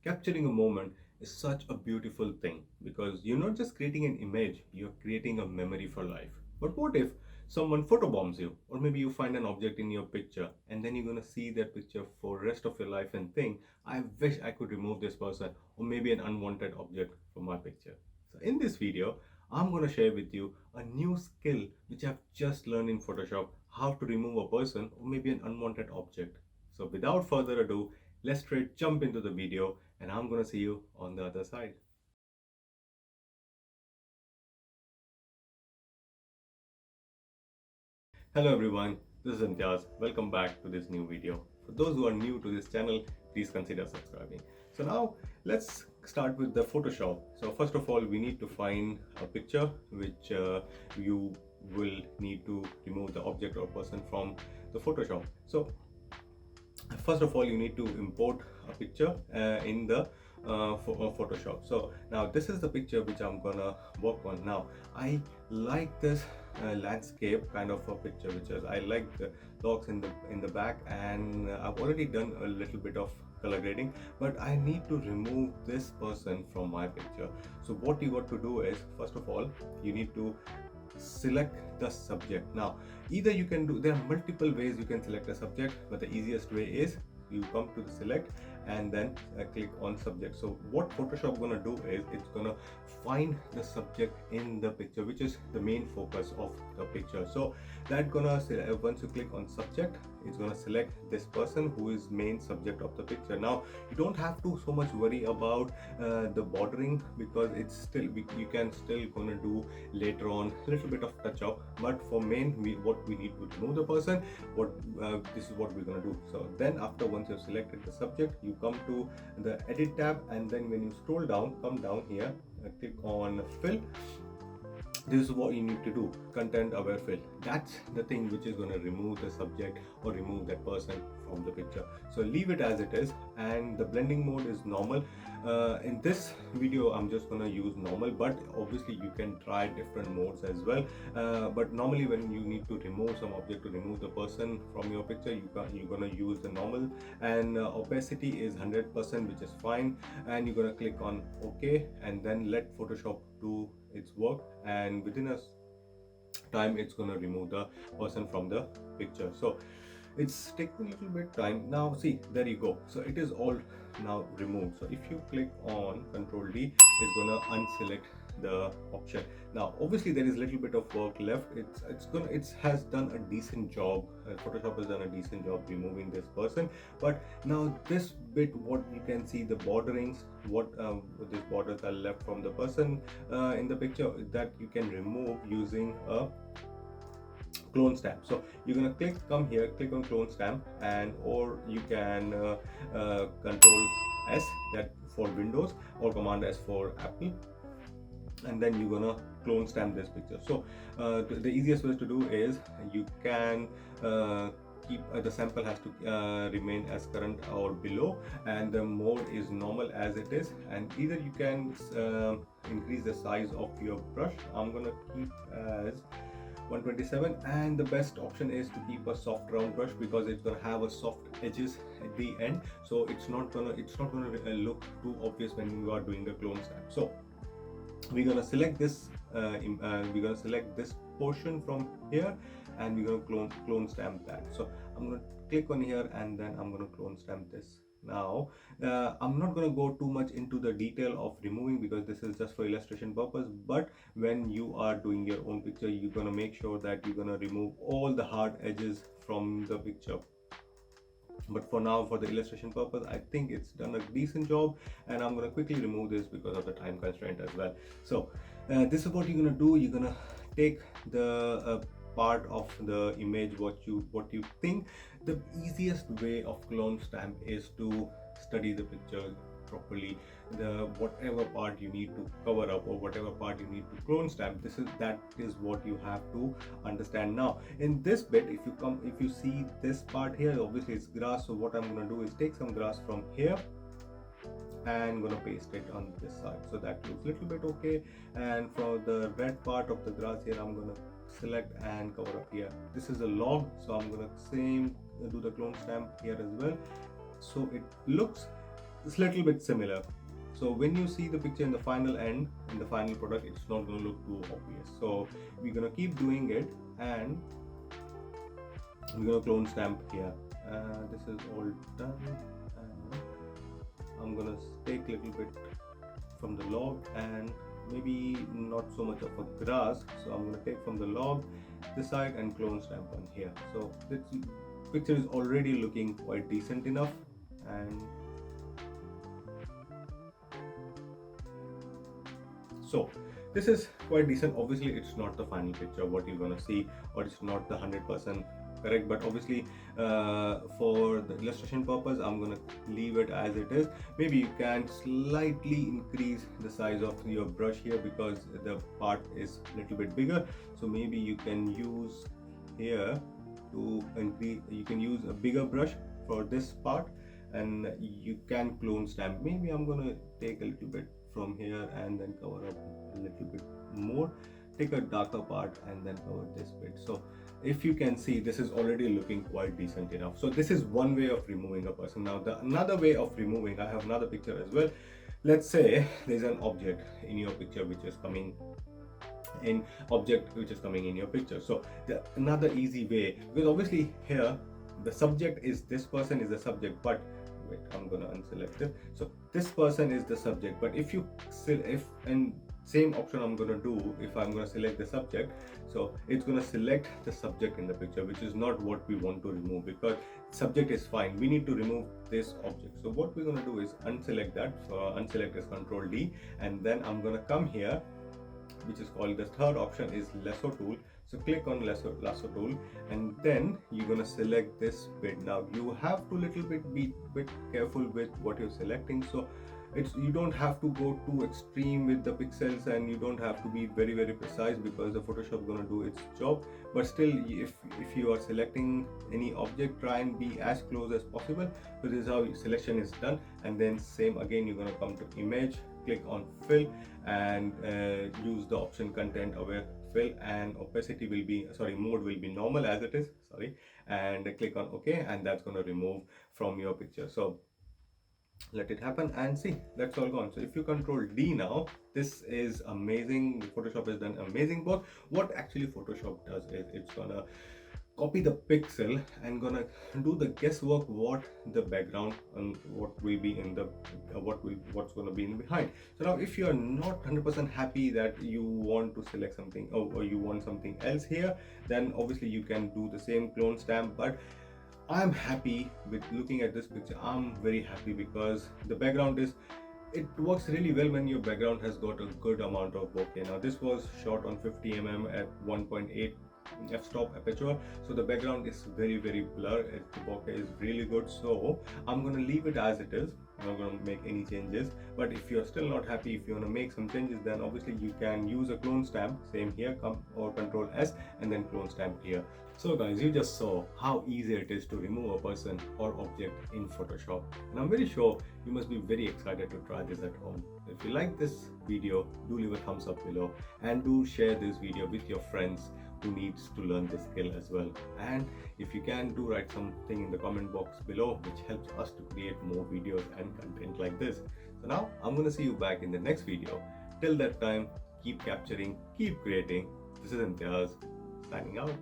Capturing a moment is such a beautiful thing because you're not just creating an image, you're creating a memory for life. But what if someone photobombs you, or maybe you find an object in your picture and then you're gonna see that picture for rest of your life and think, I wish I could remove this person or maybe an unwanted object from my picture. So in this video, I'm gonna share with you a new skill which I've just learned in Photoshop, how to remove a person or maybe an unwanted object. So without further ado, let's straight jump into the video and I'm gonna see you on the other side. Hello everyone, this is Imtiaz. Welcome back to this new video. For those who are new to this channel, please consider subscribing. So now let's start with the Photoshop. So first of all, we need to find a picture which you will need to remove the object or person from the Photoshop. So first of all, you need to import a picture in the Photoshop. So now this is the picture which I'm gonna work on. Now I like this landscape kind of a picture, which is I like the dogs in the back, and I've already done a little bit of color grading, but I need to remove this person from my picture. So what you got to do is, first of all, you need to select the subject. Now either you can do, there are multiple ways you can select a subject, but the easiest way is you come to the select and then click on subject. So what Photoshop gonna do is it's gonna find the subject in the picture, which is the main focus of the picture. So that gonna once you click on subject, it's gonna select this person who is main subject of the picture. Now you don't have to so much worry about the bordering, because it's still you can still gonna do later on a little bit of touch up, but for main what we need to remove the person, what this is what we're gonna do. So then after, once you've selected the subject, you come to the edit tab, and then when you scroll down, come down here, click on fill. This is what you need to do, content aware fill. That's the thing which is going to remove the subject or remove that person from the picture. So leave it as it is, and the blending mode is normal. In this video I'm just going to use normal, but obviously you can try different modes as well. But normally when you need to remove some object, to remove the person from your picture, you're going to use the normal, and opacity is 100%, which is fine, and you're going to click on OK, and then let Photoshop do its work, and within a time it's going to remove the person from the picture. So it's taking a little bit time. Now see, there you go. So it is all now removed. So if you click on Control D, it's gonna unselect the option. Now obviously there is a little bit of work left. It has done a decent job. Photoshop has done a decent job removing this person, but now this bit, what you can see, the borderings, what these borders are left from the person in the picture, that you can remove using a clone stamp. So you're gonna come here, click on clone stamp, and or you can control S, that for Windows, or command S for Apple, and then you're gonna clone stamp this picture. So the easiest way to do is you can keep the sample has to remain as current or below, and the mode is normal as it is, and either you can increase the size of your brush. I'm gonna keep as 127, and the best option is to keep a soft round brush, because it's going to have a soft edges at the end, so it's not gonna look too obvious when you are doing the clone stamp. So we're going to select this we're going to select this portion from here, and we're going to clone stamp that. So I'm going to click on here, and then I'm going to clone stamp this. Now I'm not going to go too much into the detail of removing, because this is just for illustration purpose, but when you are doing your own picture, you're going to make sure that you're going to remove all the hard edges from the picture. But for now, for the illustration purpose, I think it's done a decent job, and I'm going to quickly remove this because of the time constraint as well. So this is what you're going to do. You're going to take the part of the image what you think. The easiest way of clone stamp is to study the picture properly. The whatever part you need to cover up, or whatever part you need to clone stamp, that is what you have to understand. Now in this bit, if you see this part here, obviously it's grass. So what I'm going to do is take some grass from here and gonna paste it on this side, so that looks a little bit okay. And for the red part of the grass here, I'm gonna select and cover up here. This is a log, so I'm gonna do the clone stamp here as well, so it looks it's a little bit similar. So when you see the picture in the final end, in the final product, it's not going to look too obvious. So we're going to keep doing it, and we're going to clone stamp here. This is all done, and I'm going to take a little bit from the log, and maybe not so much of a grass, so I'm going to take from the log this side and clone stamp on here. So this picture is already looking quite decent enough, and so this is quite decent. Obviously it's not the final picture what you're gonna see, or it's not the 100% correct, but obviously for the illustration purpose I'm gonna leave it as it is. Maybe you can slightly increase the size of your brush here because the part is a little bit bigger, so maybe you can use here to increase, you can use a bigger brush for this part, and you can clone stamp. Maybe I'm gonna take a little bit from here and then cover up a little bit more, take a darker part and then cover this bit. So if you can see, this is already looking quite decent enough. So this is one way of removing a person. Now another way of removing, I have another picture as well. Let's say there's an object in your picture which is coming in your picture. So another easy way, because obviously here the subject is, this person is the subject, but wait, I'm gonna unselect it. So this person is the subject, but if and same option I'm gonna do if I'm gonna select the subject, so it's gonna select the subject in the picture, which is not what we want to remove, because subject is fine, we need to remove this object. So what we're gonna do is unselect that. So unselect is Control D, and then I'm gonna come here, which is called, the third option is Lasso tool. So click on Lasso tool, and then you're gonna select this bit. Now you have to be careful with what you're selecting. So you don't have to go too extreme with the pixels, and you don't have to be very precise, because the Photoshop gonna do its job. But still, if you are selecting any object, try and be as close as possible. So this is how selection is done. And then same again, you're gonna come to image, click on fill, and use the option content aware fill, and opacity will be, mode will be normal as it is, and click on OK, and that's going to remove from your picture. So let it happen, and see, that's all gone. So if you Control D now, this is amazing. Photoshop has done amazing work. What actually Photoshop does is it's gonna copy the pixel and gonna do the guesswork what the background and what will be in the what's gonna be in behind. So now if you are not 100% happy that you want to select something, or you want something else here, then obviously you can do the same clone stamp. But I'm happy with looking at this picture. I'm very happy because the background is, it works really well when your background has got a good amount of bokeh. Now this was shot on 50mm at 1.8 f-stop aperture, so the background is very blurred. The bokeh is really good, so I'm going to leave it as it is. I'm not going to make any changes. But if you're still not happy, if you want to make some changes, then obviously you can use a clone stamp. Same here, or Control S and then clone stamp here. So guys, you just saw how easy it is to remove a person or object in Photoshop, and I'm very sure you must be very excited to try this at home. If you like this video, do leave a thumbs up below, and do share this video with your friends who needs to learn this skill as well. And if you can, do write something in the comment box below, which helps us to create more videos and content like this. So now I'm going to see you back in the next video. Till that time, keep capturing, keep creating. This is Imtiaz signing out.